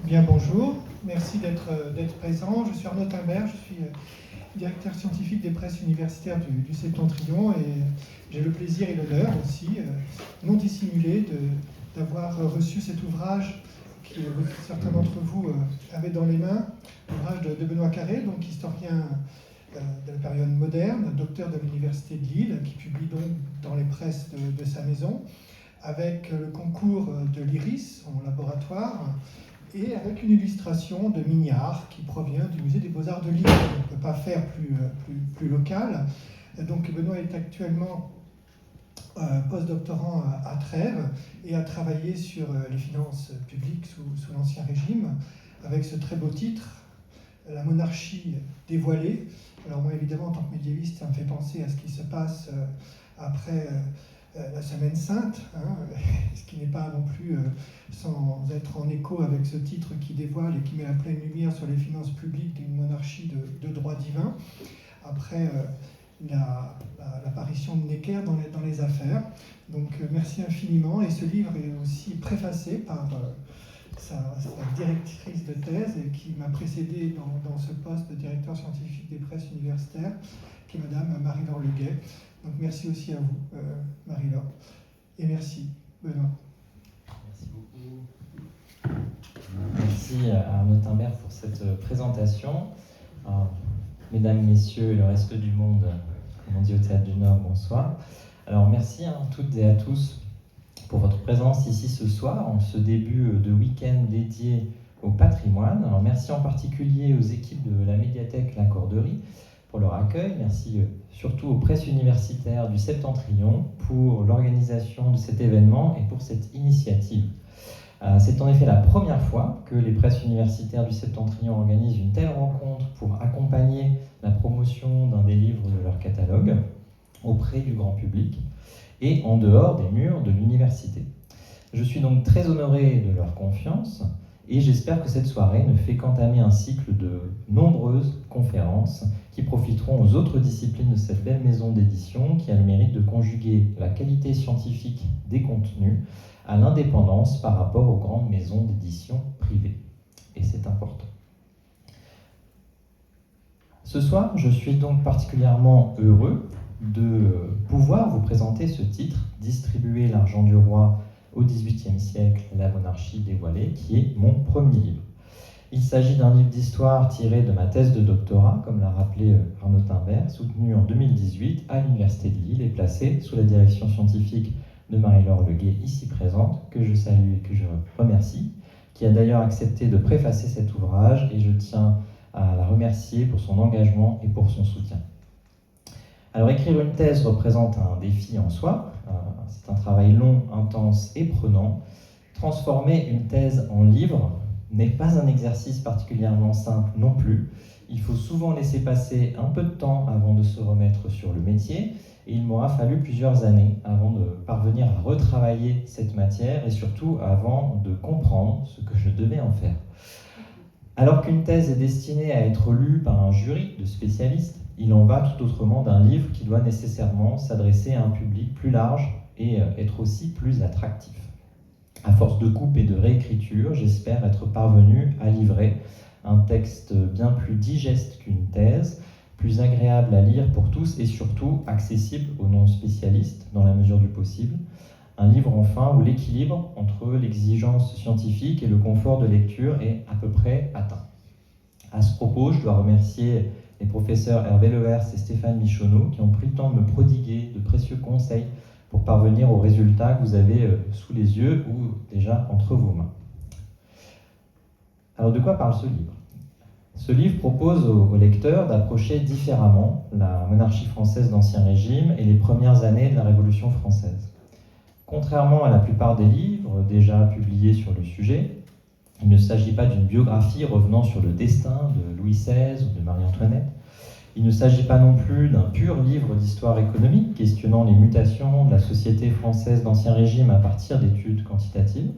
Bien, bonjour. Merci d'être présent. Je suis Arnaud Timbert, je suis directeur scientifique des presses universitaires du Septentrion et j'ai le plaisir et l'honneur aussi, non dissimulé, d'avoir reçu cet ouvrage que certains d'entre vous avaient dans les mains, l'ouvrage de Benoît Carré, donc historien de la période moderne, docteur de l'Université de Lille, qui publie donc dans les presses de sa maison, avec le concours de l'IRIS, son laboratoire, et avec une illustration de Mignard qui provient du Musée des Beaux-Arts de Lille. On ne peut pas faire plus local. Donc Benoît est actuellement postdoctorant à Trèves et a travaillé sur les finances publiques sous l'Ancien Régime, avec ce très beau titre, La monarchie dévoilée. Alors moi, évidemment, en tant que médiéviste, ça me fait penser à ce qui se passe après la Semaine Sainte, ce qui n'est pas non plus sans être en écho avec ce titre qui dévoile et qui met la pleine lumière sur les finances publiques d'une monarchie de droit divin, après l'apparition de Necker dans les affaires. Donc merci infiniment, et ce livre est aussi préfacé par sa directrice de thèse qui m'a précédé dans ce poste de directeur scientifique des presses universitaires, qui est Madame Marie-Laure Leguet. Donc merci aussi à vous, Marie-Laure, et merci, Benoît. Merci beaucoup. Merci Arnaud Timbert pour cette présentation. Alors, mesdames, messieurs et le reste du monde, comme on dit au Théâtre du Nord, bonsoir. Alors merci à toutes et à tous pour votre présence ici ce soir, en ce début de week-end dédié au patrimoine. Alors merci en particulier aux équipes de la médiathèque La Corderie pour leur accueil. Merci surtout aux presses universitaires du Septentrion pour l'organisation de cet événement et pour cette initiative. C'est en effet la première fois que les presses universitaires du Septentrion organisent une telle rencontre pour accompagner la promotion d'un des livres de leur catalogue auprès du grand public et en dehors des murs de l'université. Je suis donc très honoré de leur confiance et j'espère que cette soirée ne fait qu'entamer un cycle de nombreuses conférences qui profiteront aux autres disciplines de cette belle maison d'édition qui a le mérite de conjuguer la qualité scientifique des contenus à l'indépendance par rapport aux grandes maisons d'édition privées. Et c'est important. Ce soir, je suis donc particulièrement heureux de pouvoir vous présenter ce titre, Distribuer l'argent du roi au XVIIIe siècle, la monarchie dévoilée, qui est mon premier livre. Il s'agit d'un livre d'histoire tiré de ma thèse de doctorat, comme l'a rappelé Arnaud Timbert, soutenu en 2018 à l'Université de Lille et placé sous la direction scientifique de Marie-Laure Leguet, ici présente, que je salue et que je remercie, qui a d'ailleurs accepté de préfacer cet ouvrage, et je tiens à la remercier pour son engagement et pour son soutien. Alors écrire une thèse représente un défi en soi, c'est un travail long, intense et prenant. Transformer une thèse en livre n'est pas un exercice particulièrement simple non plus. Il faut souvent laisser passer un peu de temps avant de se remettre sur le métier, et il m'aura fallu plusieurs années avant de parvenir à retravailler cette matière et surtout avant de comprendre ce que je devais en faire. Alors qu'une thèse est destinée à être lue par un jury de spécialistes, il en va tout autrement d'un livre qui doit nécessairement s'adresser à un public plus large et être aussi plus attractif. À force de coupe et de réécriture, j'espère être parvenu à livrer un texte bien plus digeste qu'une thèse, plus agréable à lire pour tous et surtout accessible aux non-spécialistes dans la mesure du possible. Un livre enfin où l'équilibre entre l'exigence scientifique et le confort de lecture est à peu près atteint. À ce propos, je dois remercier les professeurs Hervé Levers et Stéphane Michonneau qui ont pris le temps de me prodiguer de précieux conseils pour parvenir aux résultats que vous avez sous les yeux ou déjà entre vos mains. Alors de quoi parle ce livre ? Ce livre propose aux lecteurs d'approcher différemment la monarchie française d'Ancien Régime et les premières années de la Révolution française. Contrairement à la plupart des livres déjà publiés sur le sujet, il ne s'agit pas d'une biographie revenant sur le destin de Louis XVI ou de Marie-Antoinette. Il ne s'agit pas non plus d'un pur livre d'histoire économique questionnant les mutations de la société française d'Ancien Régime à partir d'études quantitatives.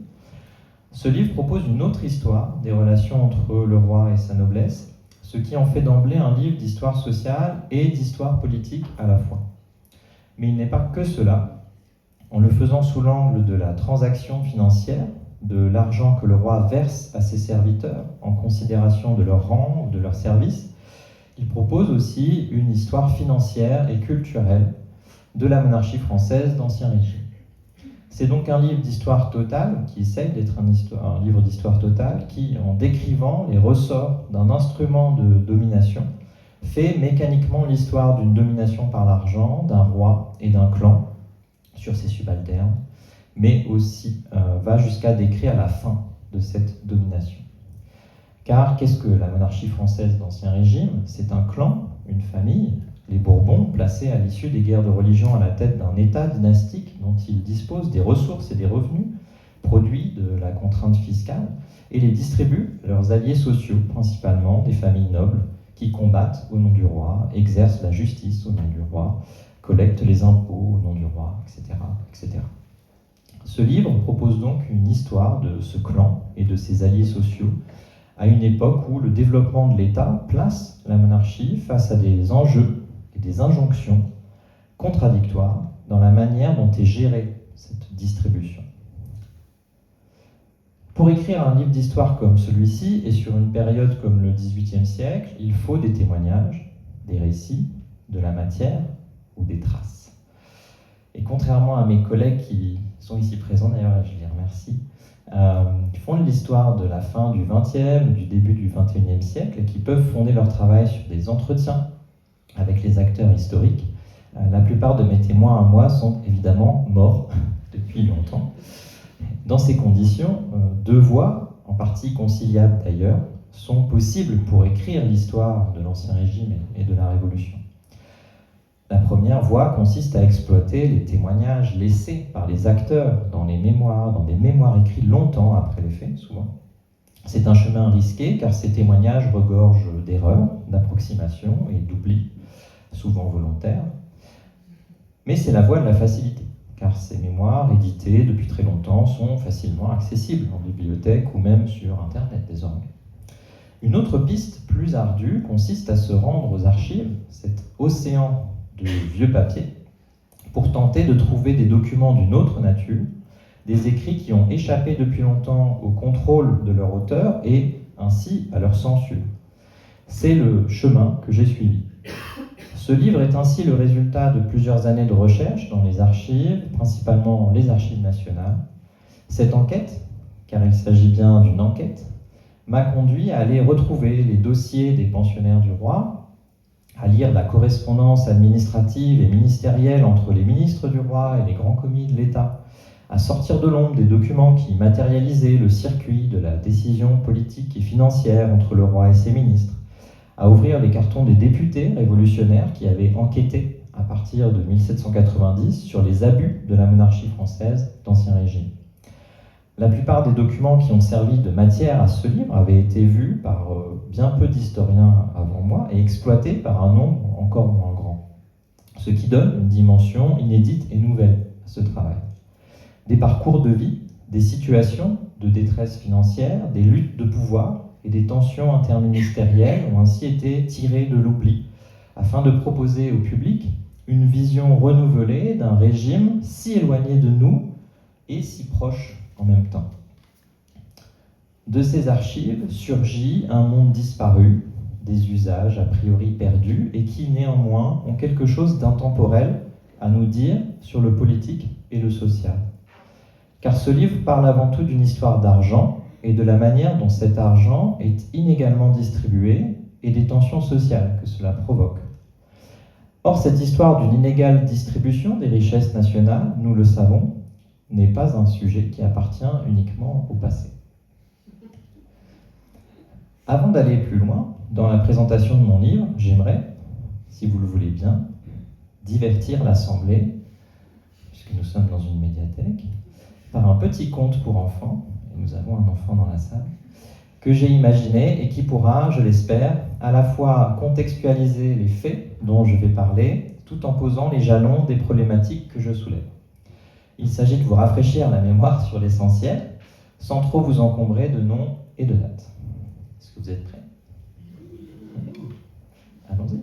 Ce livre propose une autre histoire des relations entre le roi et sa noblesse, ce qui en fait d'emblée un livre d'histoire sociale et d'histoire politique à la fois. Mais il n'est pas que cela. En le faisant sous l'angle de la transaction financière, de l'argent que le roi verse à ses serviteurs en considération de leur rang ou de leur service, il propose aussi une histoire financière et culturelle de la monarchie française d'Ancien Régime. C'est donc un livre d'histoire totale, qui essaye d'être un livre d'histoire totale, qui, en décrivant les ressorts d'un instrument de domination, fait mécaniquement l'histoire d'une domination par l'argent, d'un roi et d'un clan sur ses subalternes, mais aussi va jusqu'à décrire la fin de cette domination. Car qu'est-ce que la monarchie française d'Ancien Régime? C'est un clan, une famille, les Bourbons, placés à l'issue des guerres de religion à la tête d'un État dynastique dont ils disposent des ressources et des revenus produits de la contrainte fiscale, et les distribuent à leurs alliés sociaux, principalement des familles nobles, qui combattent au nom du roi, exercent la justice au nom du roi, collectent les impôts au nom du roi, etc., etc. Ce livre propose donc une histoire de ce clan et de ses alliés sociaux à une époque où le développement de l'État place la monarchie face à des enjeux et des injonctions contradictoires dans la manière dont est gérée cette distribution. Pour écrire un livre d'histoire comme celui-ci, et sur une période comme le XVIIIe siècle, il faut des témoignages, des récits, de la matière ou des traces. Et contrairement à mes collègues qui sont ici présents, d'ailleurs, je les remercie, qui font l'histoire de la fin du XXe ou du début du XXIe siècle et qui peuvent fonder leur travail sur des entretiens avec les acteurs historiques, la plupart de mes témoins à moi sont évidemment morts depuis longtemps. Dans ces conditions, deux voies, en partie conciliables d'ailleurs, sont possibles pour écrire l'histoire de l'Ancien Régime et de la Révolution. La première voie consiste à exploiter les témoignages laissés par les acteurs dans les mémoires, dans des mémoires écrits longtemps après les faits, souvent. C'est un chemin risqué car ces témoignages regorgent d'erreurs, d'approximations et d'oublis, souvent volontaires. Mais c'est la voie de la facilité, car ces mémoires, éditées depuis très longtemps, sont facilement accessibles en bibliothèque ou même sur Internet désormais. Une autre piste plus ardue consiste à se rendre aux archives, cet océan de vieux papiers, pour tenter de trouver des documents d'une autre nature, des écrits qui ont échappé depuis longtemps au contrôle de leur auteur et ainsi à leur censure. C'est le chemin que j'ai suivi. Ce livre est ainsi le résultat de plusieurs années de recherche dans les archives, principalement les archives nationales. Cette enquête, car il s'agit bien d'une enquête, m'a conduit à aller retrouver les dossiers des pensionnaires du roi, à lire la correspondance administrative et ministérielle entre les ministres du roi et les grands commis de l'État, à sortir de l'ombre des documents qui matérialisaient le circuit de la décision politique et financière entre le roi et ses ministres, à ouvrir les cartons des députés révolutionnaires qui avaient enquêté à partir de 1790 sur les abus de la monarchie française d'Ancien Régime. La plupart des documents qui ont servi de matière à ce livre avaient été vus par bien peu d'historiens avant moi et exploités par un nombre encore moins grand, ce qui donne une dimension inédite et nouvelle à ce travail. Des parcours de vie, des situations de détresse financière, des luttes de pouvoir et des tensions interministérielles ont ainsi été tirées de l'oubli, afin de proposer au public une vision renouvelée d'un régime si éloigné de nous et si proche en même temps. De ces archives surgit un monde disparu, des usages a priori perdus et qui néanmoins ont quelque chose d'intemporel à nous dire sur le politique et le social. Car ce livre parle avant tout d'une histoire d'argent et de la manière dont cet argent est inégalement distribué et des tensions sociales que cela provoque. Or, cette histoire d'une inégale distribution des richesses nationales, nous le savons, n'est pas un sujet qui appartient uniquement au passé. Avant d'aller plus loin, dans la présentation de mon livre, j'aimerais, si vous le voulez bien, divertir l'Assemblée, puisque nous sommes dans une médiathèque, par un petit conte pour enfants, et nous avons un enfant dans la salle, que j'ai imaginé et qui pourra, je l'espère, à la fois contextualiser les faits dont je vais parler, tout en posant les jalons des problématiques que je soulève. Il s'agit de vous rafraîchir la mémoire sur l'essentiel, sans trop vous encombrer de noms et de dates. Est-ce que vous êtes prêts? Allons-y.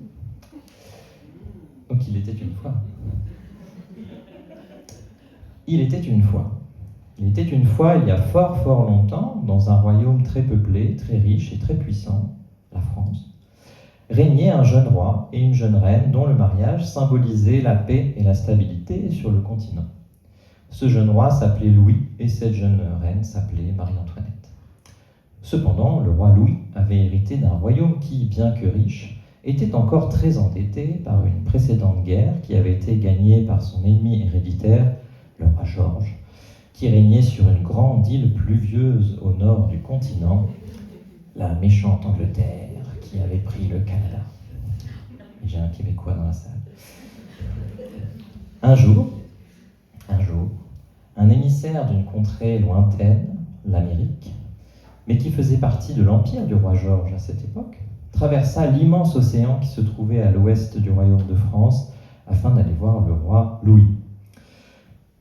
Donc il était une fois. Il était une fois. Il était une fois, il y a fort fort longtemps, dans un royaume très peuplé, très riche et très puissant, la France, régnait un jeune roi et une jeune reine dont le mariage symbolisait la paix et la stabilité sur le continent. Ce jeune roi s'appelait Louis et cette jeune reine s'appelait Marie-Antoinette. Cependant, le roi Louis avait hérité d'un royaume qui, bien que riche, était encore très endetté par une précédente guerre qui avait été gagnée par son ennemi héréditaire, le roi Georges, qui régnait sur une grande île pluvieuse au nord du continent, la méchante Angleterre qui avait pris le Canada. Et j'ai un Québécois dans la salle. Un jour, un émissaire d'une contrée lointaine, l'Amérique, mais qui faisait partie de l'empire du roi Georges à cette époque, traversa l'immense océan qui se trouvait à l'ouest du royaume de France afin d'aller voir le roi Louis.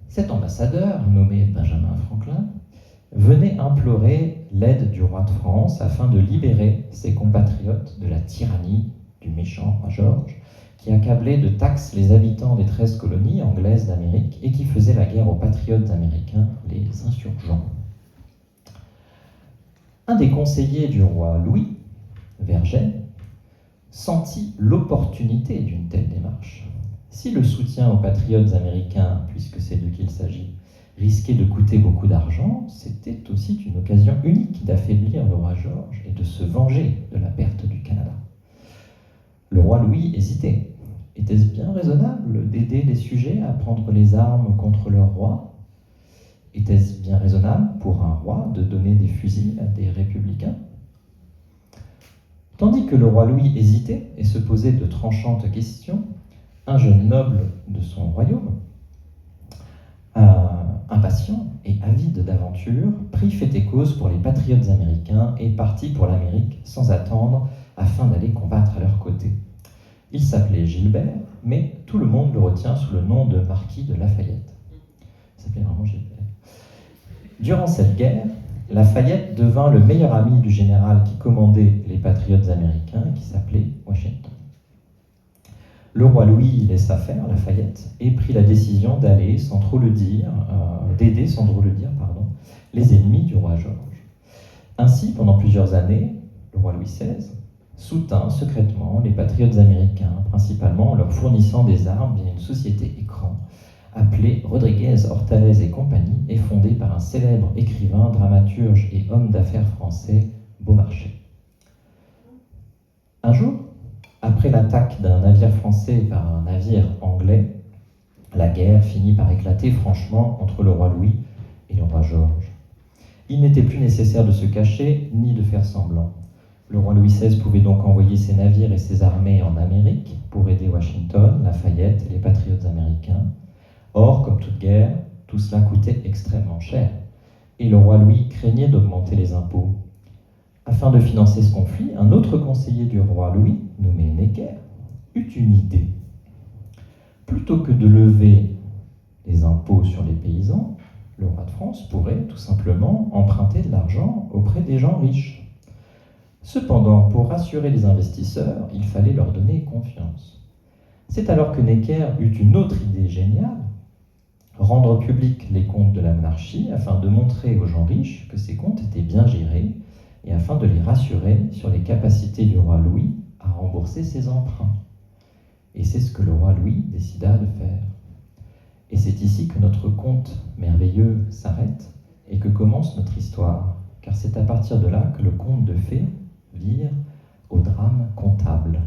Cet ambassadeur, nommé Benjamin Franklin, venait implorer l'aide du roi de France afin de libérer ses compatriotes de la tyrannie du méchant roi Georges, qui accablait de taxes les habitants des 13 colonies anglaises d'Amérique et qui faisait la guerre aux patriotes américains, les insurgents. Un des conseillers du roi Louis, Vergennes, sentit l'opportunité d'une telle démarche. Si le soutien aux patriotes américains, puisque c'est d'eux qu'il s'agit, risquait de coûter beaucoup d'argent, c'était aussi une occasion unique d'affaiblir le roi Georges et de se venger de la perte du Canada. Le roi Louis hésitait. Était-ce bien raisonnable d'aider les sujets à prendre les armes contre leur roi ? Était-ce bien raisonnable pour un roi de donner des fusils à des républicains ? Tandis que le roi Louis hésitait et se posait de tranchantes questions, un jeune noble de son royaume, impatient et avide d'aventure, prit fait et cause pour les patriotes américains et partit pour l'Amérique sans attendre afin d'aller combattre à leur côté. Il s'appelait Gilbert, mais tout le monde le retient sous le nom de marquis de Lafayette. Il s'appelait vraiment Gilbert. Durant cette guerre, Lafayette devint le meilleur ami du général qui commandait les patriotes américains, qui s'appelait Washington. Le roi Louis laissa faire Lafayette et prit la décision d'aider sans trop le dire, les ennemis du roi Georges. Ainsi, pendant plusieurs années, le roi Louis XVI soutint secrètement les patriotes américains, principalement en leur fournissant des armes via une société écran appelée Rodriguez, Hortalez et compagnie, et fondée par un célèbre écrivain, dramaturge et homme d'affaires français, Beaumarchais. Un jour, après l'attaque d'un navire français par un navire anglais, la guerre finit par éclater franchement entre le roi Louis et le roi Georges. Il n'était plus nécessaire de se cacher ni de faire semblant. Le roi Louis XVI pouvait donc envoyer ses navires et ses armées en Amérique pour aider Washington, Lafayette et les patriotes américains. Or, comme toute guerre, tout cela coûtait extrêmement cher, et le roi Louis craignait d'augmenter les impôts. Afin de financer ce conflit, un autre conseiller du roi Louis, nommé Necker, eut une idée. Plutôt que de lever les impôts sur les paysans, le roi de France pourrait tout simplement emprunter de l'argent auprès des gens riches. Cependant, pour rassurer les investisseurs, il fallait leur donner confiance. C'est alors que Necker eut une autre idée géniale, rendre publics les comptes de la monarchie afin de montrer aux gens riches que ces comptes étaient bien gérés et afin de les rassurer sur les capacités du roi Louis à rembourser ses emprunts. Et c'est ce que le roi Louis décida de faire. Et c'est ici que notre conte merveilleux s'arrête et que commence notre histoire, car c'est à partir de là que le conte de fées vire au drame comptable.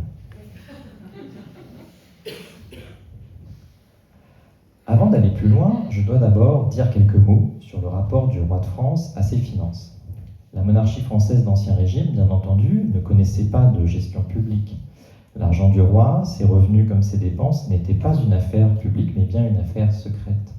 Avant d'aller plus loin, je dois d'abord dire quelques mots sur le rapport du roi de France à ses finances. La monarchie française d'Ancien Régime, bien entendu, ne connaissait pas de gestion publique. L'argent du roi, ses revenus comme ses dépenses, n'étaient pas une affaire publique, mais bien une affaire secrète.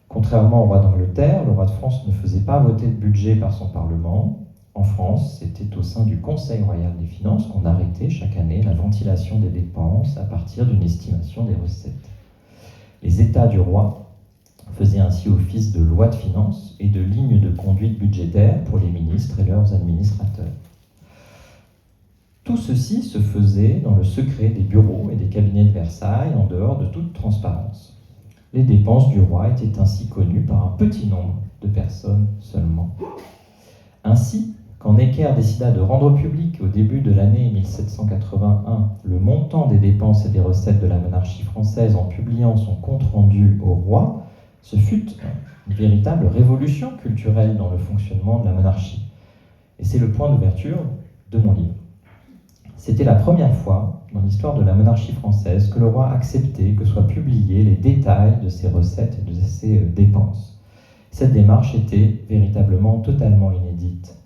Contrairement au roi d'Angleterre, le roi de France ne faisait pas voter de budget par son Parlement. En France, c'était au sein du Conseil royal des finances qu'on arrêtait chaque année la ventilation des dépenses à partir d'une estimation des recettes. Les États du roi faisaient ainsi office de loi de finances et de ligne de conduite budgétaire pour les ministres et leurs administrateurs. Tout ceci se faisait dans le secret des bureaux et des cabinets de Versailles, en dehors de toute transparence. Les dépenses du roi étaient ainsi connues par un petit nombre de personnes seulement. Ainsi, quand Necker décida de rendre public au début de l'année 1781 le montant des dépenses et des recettes de la monarchie française en publiant son compte-rendu au roi, ce fut une véritable révolution culturelle dans le fonctionnement de la monarchie. Et c'est le point d'ouverture de mon livre. C'était la première fois dans l'histoire de la monarchie française que le roi acceptait que soient publiés les détails de ses recettes et de ses dépenses. Cette démarche était véritablement totalement inédite.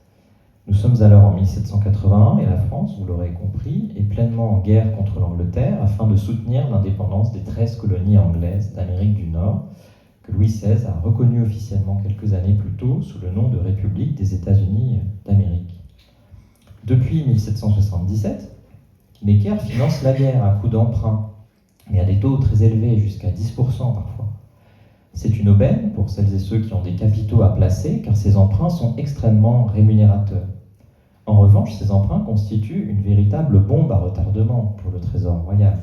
Nous sommes alors en 1781 et la France, vous l'aurez compris, est pleinement en guerre contre l'Angleterre afin de soutenir l'indépendance des 13 colonies anglaises d'Amérique du Nord que Louis XVI a reconnues officiellement quelques années plus tôt sous le nom de République des États-Unis d'Amérique. Depuis 1777, Necker finance la guerre à coups d'emprunt, mais à des taux très élevés, jusqu'à 10% parfois. C'est une aubaine pour celles et ceux qui ont des capitaux à placer, car ces emprunts sont extrêmement rémunérateurs. En revanche, ces emprunts constituent une véritable bombe à retardement pour le Trésor royal.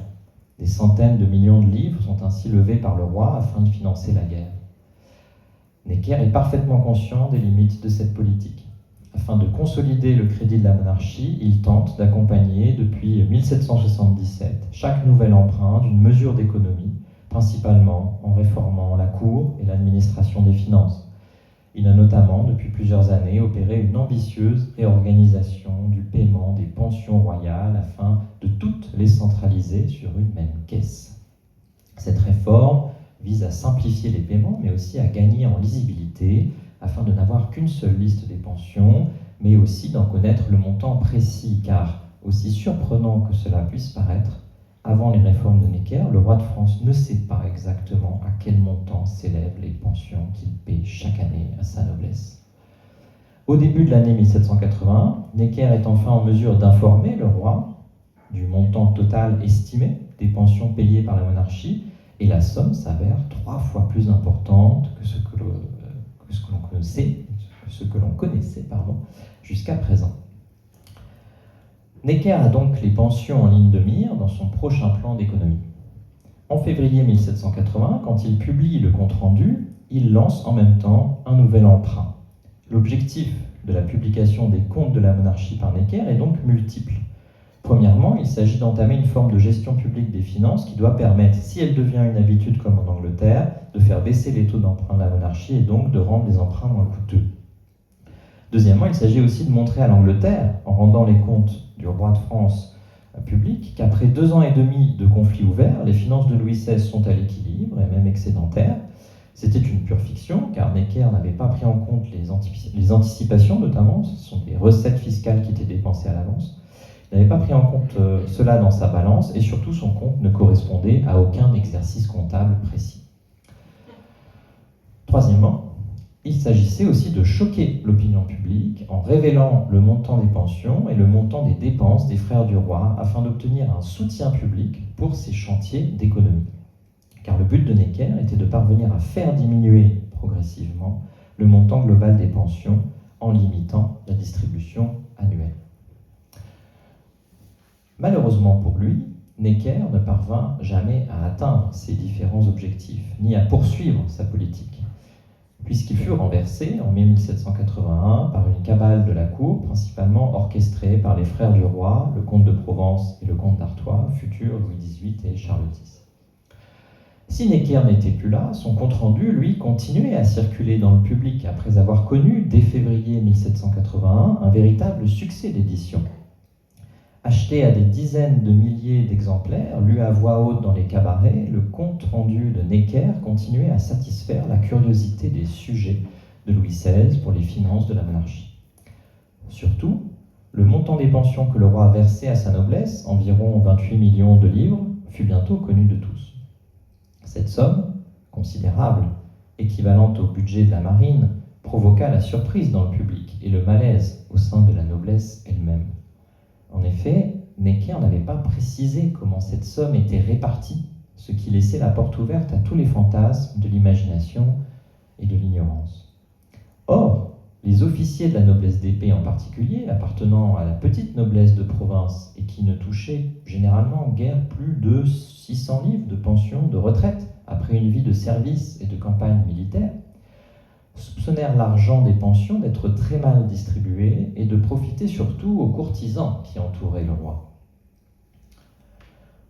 Des centaines de millions de livres sont ainsi levés par le roi afin de financer la guerre. Necker est parfaitement conscient des limites de cette politique. Afin de consolider le crédit de la monarchie, il tente d'accompagner depuis 1777 chaque nouvel emprunt d'une mesure d'économie, principalement en réformant la Cour et l'administration des finances. Il a notamment, depuis plusieurs années, opéré une ambitieuse réorganisation du paiement des pensions royales afin de toutes les centraliser sur une même caisse. Cette réforme vise à simplifier les paiements, mais aussi à gagner en lisibilité, afin de n'avoir qu'une seule liste des pensions, mais aussi d'en connaître le montant précis, car, aussi surprenant que cela puisse paraître, avant les réformes de Necker, le roi de France ne sait pas exactement à quel montant s'élèvent les pensions qu'il paie chaque année à sa noblesse. Au début de l'année 1781, Necker est enfin en mesure d'informer le roi du montant total estimé des pensions payées par la monarchie, et la somme s'avère 3 fois plus importante que ce que l'on connaissait jusqu'à présent. Necker a donc les pensions en ligne de mire dans son prochain plan d'économie. En février 1780, quand il publie le compte-rendu, il lance en même temps un nouvel emprunt. L'objectif de la publication des comptes de la monarchie par Necker est donc multiple. Premièrement, il s'agit d'entamer une forme de gestion publique des finances qui doit permettre, si elle devient une habitude comme en Angleterre, de faire baisser les taux d'emprunt de la monarchie et donc de rendre les emprunts moins coûteux. Deuxièmement, il s'agit aussi de montrer à l'Angleterre, en rendant les comptes du roi de France publics, qu'après 2 ans et demi de conflits ouverts, les finances de Louis XVI sont à l'équilibre et même excédentaires. C'était une pure fiction, car Necker n'avait pas pris en compte les anticipations, notamment, ce sont des recettes fiscales qui étaient dépensées à l'avance. Il n'avait pas pris en compte cela dans sa balance, et surtout son compte ne correspondait à aucun exercice comptable précis. Troisièmement, il s'agissait aussi de choquer l'opinion publique en révélant le montant des pensions et le montant des dépenses des frères du roi afin d'obtenir un soutien public pour ces chantiers d'économie. Car le but de Necker était de parvenir à faire diminuer progressivement le montant global des pensions en limitant la distribution annuelle. Malheureusement pour lui, Necker ne parvint jamais à atteindre ces différents objectifs, ni à poursuivre sa politique, puisqu'il fut renversé en mai 1781 par une cabale de la cour, principalement orchestrée par les frères du roi, le comte de Provence et le comte d'Artois, futurs Louis XVIII et Charles X. Si Necker n'était plus là, son compte-rendu, lui, continuait à circuler dans le public après avoir connu, dès février 1781, un véritable succès d'édition. Acheté à des dizaines de milliers d'exemplaires, lu à voix haute dans les cabarets, le compte-rendu de Necker continuait à satisfaire la curiosité des sujets de Louis XVI pour les finances de la monarchie. Surtout, le montant des pensions que le roi versait à sa noblesse, environ 28 millions de livres, fut bientôt connu de tous. Cette somme, considérable, équivalente au budget de la marine, provoqua la surprise dans le public et le malaise au sein de la noblesse elle-même. En effet, Necker n'avait pas précisé comment cette somme était répartie, ce qui laissait la porte ouverte à tous les fantasmes de l'imagination et de l'ignorance. Or, les officiers de la noblesse d'épée en particulier, appartenant à la petite noblesse de province et qui ne touchaient généralement guère plus de 600 livres de pension de retraite après une vie de service et de campagne militaire, soupçonnèrent l'argent des pensions d'être très mal distribué et de profiter surtout aux courtisans qui entouraient le roi.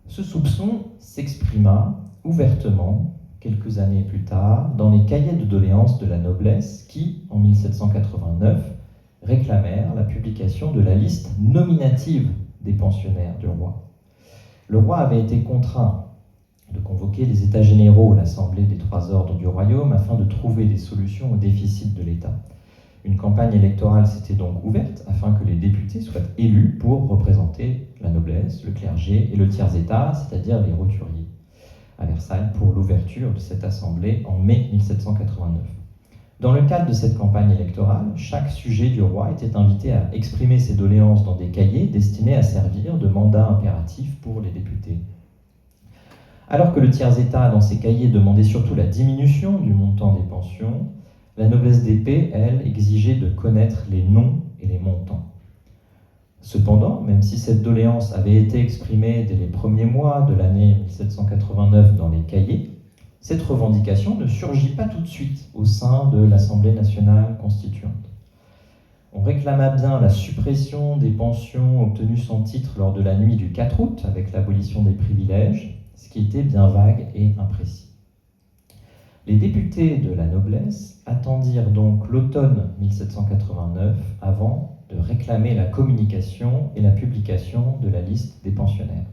Ce soupçon s'exprima ouvertement quelques années plus tard dans les cahiers de doléances de la noblesse qui, en 1789, réclamèrent la publication de la liste nominative des pensionnaires du roi. Le roi avait été contraint de convoquer les États généraux, l'Assemblée des trois ordres du royaume, afin de trouver des solutions au déficit de l'État. Une campagne électorale s'était donc ouverte afin que les députés soient élus pour représenter la noblesse, le clergé et le tiers-État, c'est-à-dire les roturiers, à Versailles pour l'ouverture de cette assemblée en mai 1789. Dans le cadre de cette campagne électorale, chaque sujet du roi était invité à exprimer ses doléances dans des cahiers destinés à servir de mandat impératif pour les députés. Alors que le tiers-État, dans ses cahiers, demandait surtout la diminution du montant des pensions, la noblesse d'épée, elle, exigeait de connaître les noms et les montants. Cependant, même si cette doléance avait été exprimée dès les premiers mois de l'année 1789 dans les cahiers, cette revendication ne surgit pas tout de suite au sein de l'Assemblée nationale constituante. On réclama bien la suppression des pensions obtenues sans titre lors de la nuit du 4 août, avec l'abolition des privilèges, ce qui était bien vague et imprécis. Les députés de la noblesse attendirent donc l'automne 1789 avant de réclamer la communication et la publication de la liste des pensionnaires.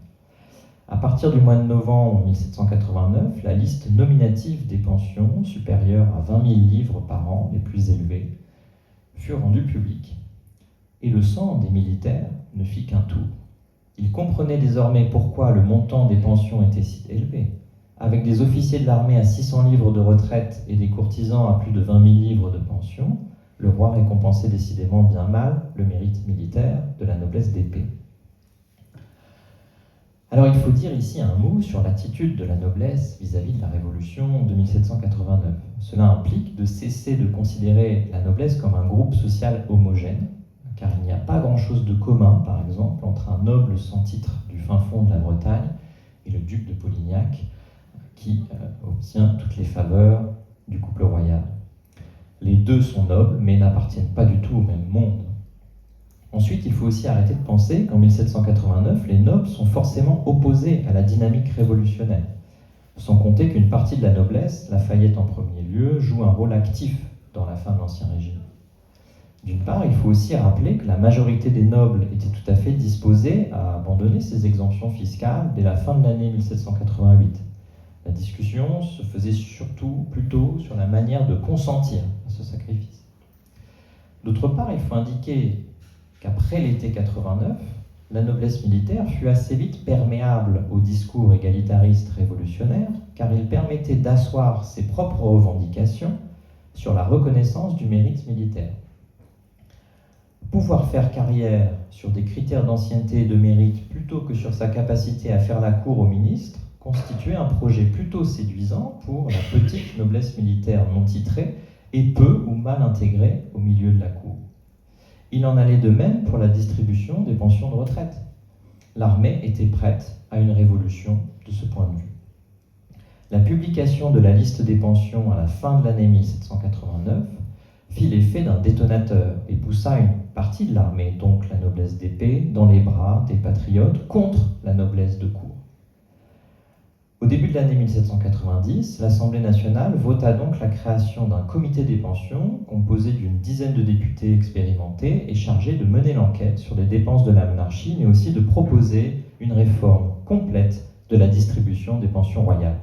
À partir du mois de novembre 1789, la liste nominative des pensions, supérieure à 20 000 livres par an, les plus élevées, fut rendue publique. Et le sang des militaires ne fit qu'un tour. Ils comprenaient désormais pourquoi le montant des pensions était si élevé. Avec des officiers de l'armée à 600 livres de retraite et des courtisans à plus de 20 000 livres de pension, le roi récompensait décidément bien mal le mérite militaire de la noblesse d'épée. Alors il faut dire ici un mot sur l'attitude de la noblesse vis-à-vis de la Révolution de 1789. Cela implique de cesser de considérer la noblesse comme un groupe social homogène, car il n'y a pas grand-chose de commun, par exemple, entre un noble sans titre du fin fond de la Bretagne et le duc de Polignac, qui obtient toutes les faveurs du couple royal. Les deux sont nobles, mais n'appartiennent pas du tout au même monde. Ensuite, il faut aussi arrêter de penser qu'en 1789, les nobles sont forcément opposés à la dynamique révolutionnaire. Sans compter qu'une partie de la noblesse, Lafayette en premier lieu, joue un rôle actif dans la fin de l'Ancien Régime. D'une part, il faut aussi rappeler que la majorité des nobles étaient tout à fait disposés à abandonner ces exemptions fiscales dès la fin de l'année 1788. La discussion se faisait plutôt sur la manière de consentir à ce sacrifice. D'autre part, il faut indiquer qu'après l'été 89, la noblesse militaire fut assez vite perméable au discours égalitariste révolutionnaire, car il permettait d'asseoir ses propres revendications sur la reconnaissance du mérite militaire. Pouvoir faire carrière sur des critères d'ancienneté et de mérite plutôt que sur sa capacité à faire la cour au ministre constituait un projet plutôt séduisant pour la petite noblesse militaire non titrée et peu ou mal intégrée au milieu de la cour. Il en allait de même pour la distribution des pensions de retraite. L'armée était prête à une révolution de ce point de vue. La publication de la liste des pensions à la fin de l'année 1789 fit l'effet d'un détonateur et poussa une partie de l'armée, donc la noblesse d'épée, dans les bras des patriotes contre la noblesse de cour. Au début de l'année 1790, l'Assemblée nationale vota donc la création d'un comité des pensions composé d'une dizaine de députés expérimentés et chargé de mener l'enquête sur les dépenses de la monarchie, mais aussi de proposer une réforme complète de la distribution des pensions royales.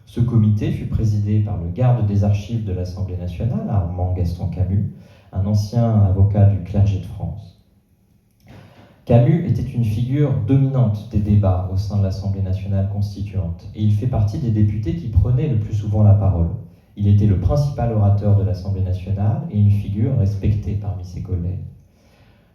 Ce comité fut présidé par le garde des archives de l'Assemblée nationale, Armand Gaston Camus, un ancien avocat du clergé de France. Camus était une figure dominante des débats au sein de l'Assemblée nationale constituante, et il fait partie des députés qui prenaient le plus souvent la parole. Il était le principal orateur de l'Assemblée nationale et une figure respectée parmi ses collègues.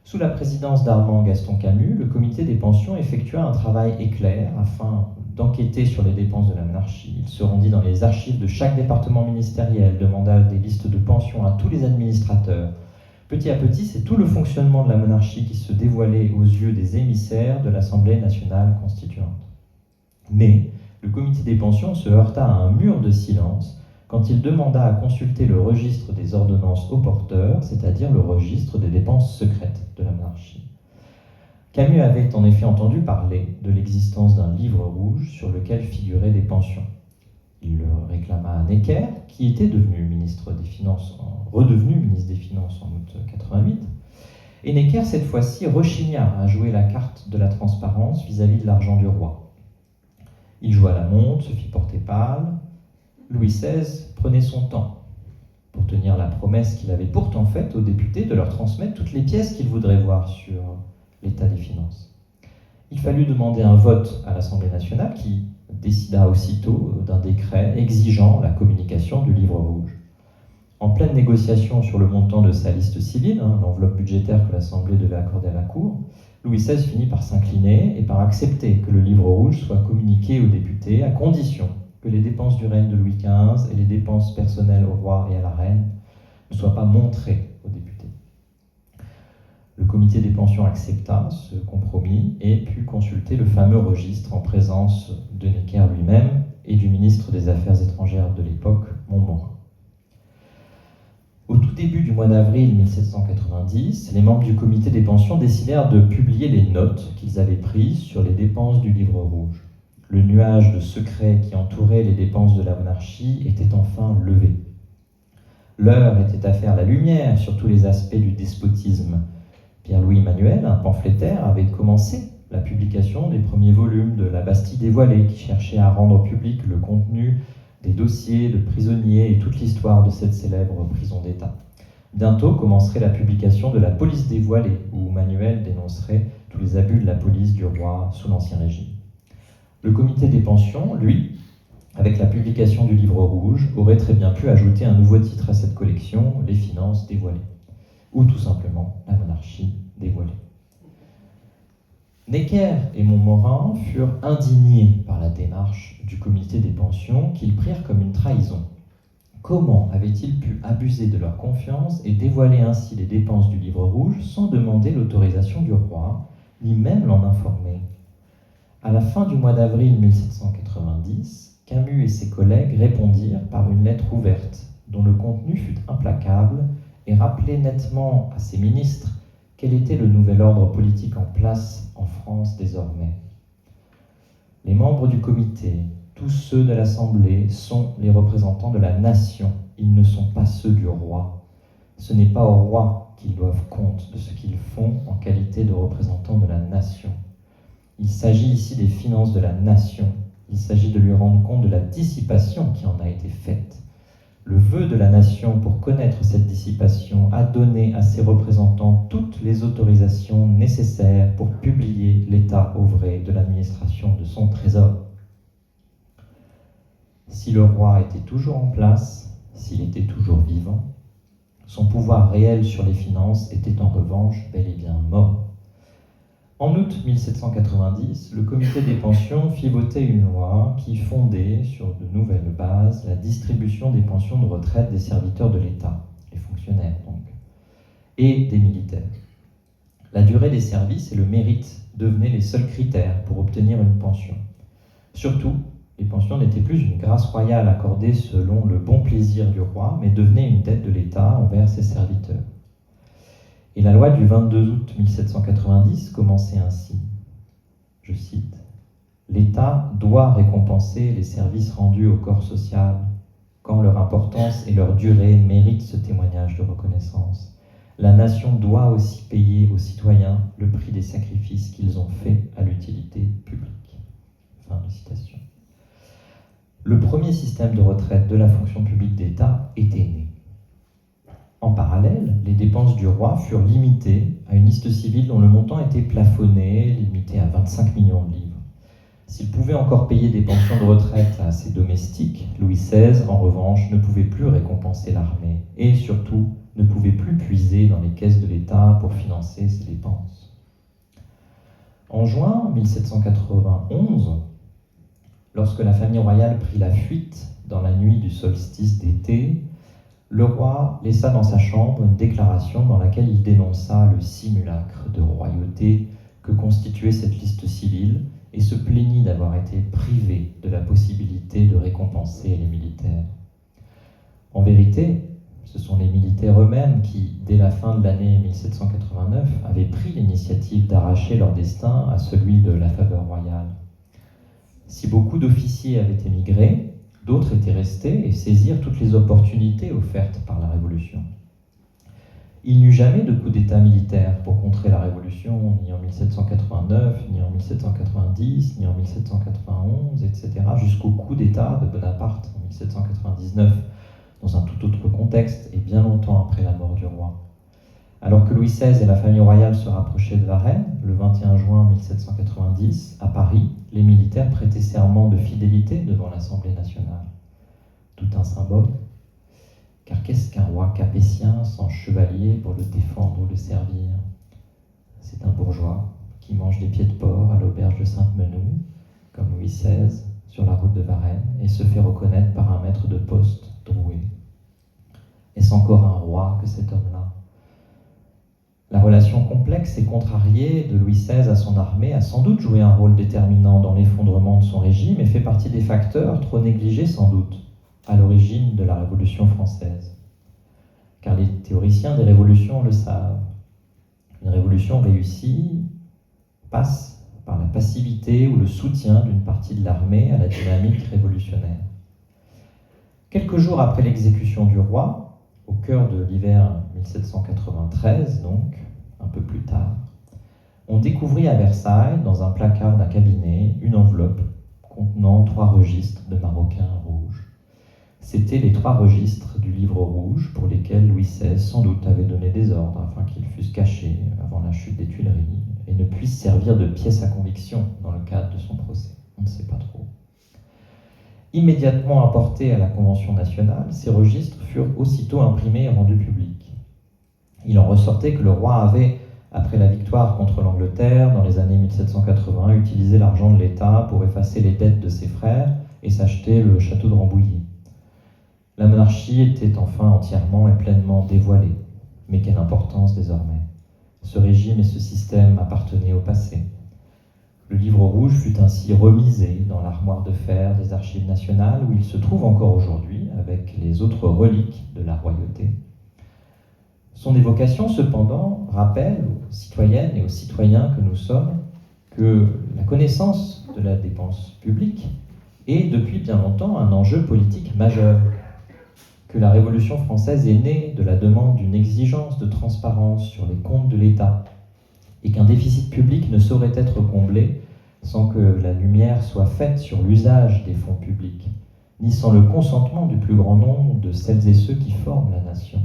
Sous la présidence d'Armand Gaston Camus, le comité des pensions effectua un travail éclair afin d'enquêter sur les dépenses de la monarchie. Il se rendit dans les archives de chaque département ministériel, demanda des listes de pensions à tous les administrateurs. Petit à petit, c'est tout le fonctionnement de la monarchie qui se dévoilait aux yeux des émissaires de l'Assemblée nationale constituante. Mais le comité des pensions se heurta à un mur de silence quand il demanda à consulter le registre des ordonnances au porteur, c'est-à-dire le registre des dépenses secrètes de la monarchie. Camus avait en effet entendu parler de l'existence d'un livre rouge sur lequel figuraient des pensions. Il le réclama à Necker, qui était redevenu ministre des Finances en août 88, et Necker, cette fois-ci, rechigna à jouer la carte de la transparence vis-à-vis de l'argent du roi. Il joua la montre, se fit porter pâle. Louis XVI prenait son temps pour tenir la promesse qu'il avait pourtant faite aux députés de leur transmettre toutes les pièces qu'ils voudraient voir sur l'état des finances. Il fallut demander un vote à l'Assemblée nationale qui décida aussitôt d'un décret exigeant la communication du livre rouge. En pleine négociation sur le montant de sa liste civile, l'enveloppe budgétaire que l'Assemblée devait accorder à la Cour, Louis XVI finit par s'incliner et par accepter que le livre rouge soit communiqué aux députés à condition que les dépenses du règne de Louis XV et les dépenses personnelles au roi et à la reine ne soient pas montrées aux députés. Le comité des pensions accepta ce compromis et put consulter le fameux registre en présence de Necker lui-même et du ministre des Affaires étrangères de l'époque, Montmorin. Au tout début du mois d'avril 1790, les membres du comité des pensions décidèrent de publier les notes qu'ils avaient prises sur les dépenses du livre rouge. Le nuage de secret qui entourait les dépenses de la monarchie était enfin levé. L'heure était à faire la lumière sur tous les aspects du despotisme. Pierre-Louis Emmanuel, un pamphlétaire, avait commencé la publication des premiers volumes de La Bastille dévoilée, qui cherchait à rendre public le contenu des dossiers de prisonniers et toute l'histoire de cette célèbre prison d'État. Bientôt commencerait la publication de La Police dévoilée, où Manuel dénoncerait tous les abus de la police du roi sous l'Ancien Régime. Le comité des pensions, lui, avec la publication du livre rouge, aurait très bien pu ajouter un nouveau titre à cette collection, Les finances dévoilées, ou tout simplement La monarchie dévoilée. Necker et Montmorin furent indignés par la démarche du comité des pensions qu'ils prirent comme une trahison. Comment avaient-ils pu abuser de leur confiance et dévoiler ainsi les dépenses du livre rouge sans demander l'autorisation du roi, ni même l'en informer? À la fin du mois d'avril 1790, Camus et ses collègues répondirent par une lettre ouverte, dont le contenu fut implacable et rappelait nettement à ses ministres quel était le nouvel ordre politique en place en France désormais. Les membres du comité, tous ceux de l'Assemblée, sont les représentants de la nation, ils ne sont pas ceux du roi. Ce n'est pas au roi qu'ils doivent compte de ce qu'ils font en qualité de représentants de la nation. Il s'agit ici des finances de la nation, il s'agit de lui rendre compte de la dissipation qui en a été faite. Le vœu de la nation pour connaître cette dissipation a donné à ses représentants toutes les autorisations nécessaires pour publier l'état ouvré de l'administration de son trésor. Si le roi était toujours en place, s'il était toujours vivant, son pouvoir réel sur les finances était en revanche bel et bien mort. En août 1790, le comité des pensions fit voter une loi qui fondait sur de nouvelles bases la distribution des pensions de retraite des serviteurs de l'État, les fonctionnaires donc, et des militaires. La durée des services et le mérite devenaient les seuls critères pour obtenir une pension. Surtout, les pensions n'étaient plus une grâce royale accordée selon le bon plaisir du roi, mais devenaient une dette de l'État envers ses serviteurs. Et la loi du 22 août 1790 commençait ainsi, je cite, « L'État doit récompenser les services rendus au corps social quand leur importance et leur durée méritent ce témoignage de reconnaissance. La nation doit aussi payer aux citoyens le prix des sacrifices qu'ils ont faits à l'utilité publique. » Fin de citation. Le premier système de retraite de la fonction publique d'État était né. En parallèle, les dépenses du roi furent limitées à une liste civile dont le montant était plafonné, limité à 25 millions de livres. S'il pouvait encore payer des pensions de retraite à ses domestiques, Louis XVI, en revanche, ne pouvait plus récompenser l'armée et, surtout, ne pouvait plus puiser dans les caisses de l'État pour financer ses dépenses. En juin 1791, lorsque la famille royale prit la fuite dans la nuit du solstice d'été, le roi laissa dans sa chambre une déclaration dans laquelle il dénonça le simulacre de royauté que constituait cette liste civile et se plaignit d'avoir été privé de la possibilité de récompenser les militaires. En vérité, ce sont les militaires eux-mêmes qui, dès la fin de l'année 1789, avaient pris l'initiative d'arracher leur destin à celui de la faveur royale. Si beaucoup d'officiers avaient émigré, d'autres étaient restés et saisirent toutes les opportunités offertes par la Révolution. Il n'y eut jamais de coup d'État militaire pour contrer la Révolution, ni en 1789, ni en 1790, ni en 1791, etc., jusqu'au coup d'État de Bonaparte en 1799, dans un tout autre contexte et bien longtemps après la mort du roi. Alors que Louis XVI et la famille royale se rapprochaient de Varennes, le 21 juin 1790, à Paris, les militaires prêtaient serment de fidélité devant l'Assemblée nationale. Tout un symbole. Car qu'est-ce qu'un roi capétien sans chevalier pour le défendre ou le servir? C'est un bourgeois qui mange des pieds de porc à l'auberge de Sainte-Menou, comme Louis XVI, sur la route de Varennes, et se fait reconnaître par un maître de poste, Drouet. Est-ce encore un roi que cet homme-là? La relation complexe et contrariée de Louis XVI à son armée a sans doute joué un rôle déterminant dans l'effondrement de son régime et fait partie des facteurs, trop négligés sans doute, à l'origine de la Révolution française. Car les théoriciens des révolutions le savent. Une révolution réussie passe par la passivité ou le soutien d'une partie de l'armée à la dynamique révolutionnaire. Quelques jours après l'exécution du roi, au cœur de l'hiver 1793, donc, un peu plus tard, on découvrit à Versailles, dans un placard d'un cabinet, une enveloppe contenant 3 registres de maroquin rouge. C'étaient les 3 registres du livre rouge pour lesquels Louis XVI sans doute avait donné des ordres afin qu'ils fussent cachés avant la chute des Tuileries et ne puissent servir de pièce à conviction dans le cadre de son procès. On ne sait pas trop. Immédiatement apportés à la Convention nationale, ces registres furent aussitôt imprimés et rendus publics. Il en ressortait que le roi avait, après la victoire contre l'Angleterre dans les années 1780, utilisé l'argent de l'État pour effacer les dettes de ses frères et s'acheter le château de Rambouillet. La monarchie était enfin entièrement et pleinement dévoilée. Mais quelle importance désormais! Ce régime et ce système appartenaient au passé. Le livre rouge fut ainsi remisé dans l'armoire de fer des Archives nationales où il se trouve encore aujourd'hui avec les autres reliques de la royauté. Son évocation, cependant, rappelle aux citoyennes et aux citoyens que nous sommes que la connaissance de la dépense publique est depuis bien longtemps un enjeu politique majeur, que la Révolution française est née de la demande d'une exigence de transparence sur les comptes de l'État et qu'un déficit public ne saurait être comblé sans que la lumière soit faite sur l'usage des fonds publics, ni sans le consentement du plus grand nombre de celles et ceux qui forment la nation.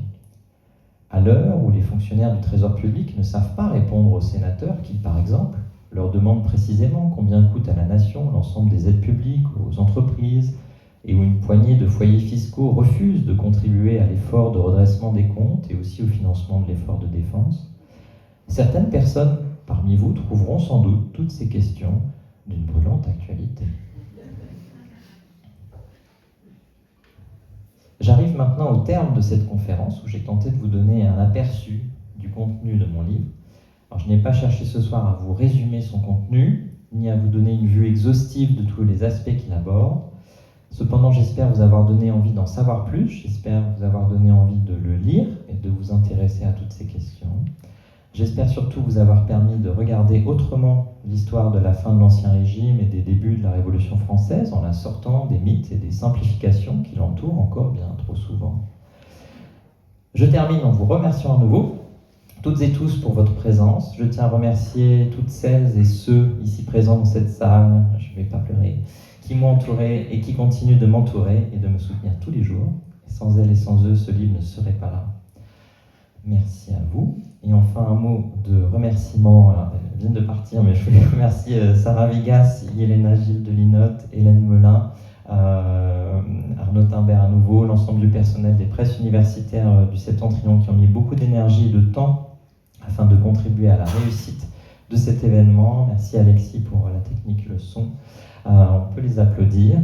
À l'heure où les fonctionnaires du Trésor public ne savent pas répondre aux sénateurs qui, par exemple, leur demandent précisément combien coûte à la nation l'ensemble des aides publiques aux entreprises, et où une poignée de foyers fiscaux refusent de contribuer à l'effort de redressement des comptes et aussi au financement de l'effort de défense, certaines personnes parmi vous trouveront sans doute toutes ces questions d'une brûlante actualité. J'arrive maintenant au terme de cette conférence où j'ai tenté de vous donner un aperçu du contenu de mon livre. Alors, je n'ai pas cherché ce soir à vous résumer son contenu, ni à vous donner une vue exhaustive de tous les aspects qu'il aborde. Cependant, j'espère vous avoir donné envie d'en savoir plus, j'espère vous avoir donné envie de le lire et de vous intéresser à toutes ces questions. J'espère surtout vous avoir permis de regarder autrement l'histoire de la fin de l'Ancien Régime et des débuts de la Révolution française en la sortant des mythes et des simplifications qui l'entourent encore bien trop souvent. Je termine en vous remerciant à nouveau, toutes et tous, pour votre présence. Je tiens à remercier toutes celles et ceux ici présents dans cette salle, je ne vais pas pleurer, qui m'ont entouré et qui continuent de m'entourer et de me soutenir tous les jours. Et sans elles et sans eux, ce livre ne serait pas là. Merci à vous. Et enfin, un mot de remerciement. Alors, elles viennent de partir, mais je voulais remercier Sarah Vigas, Yelena Gilles de Linotte, Hélène Melin, Arnaud Timbert à nouveau, l'ensemble du personnel des presses universitaires du Septentrion qui ont mis beaucoup d'énergie et de temps afin de contribuer à la réussite de cet événement. Merci Alexis pour la technique, le son. On peut les applaudir.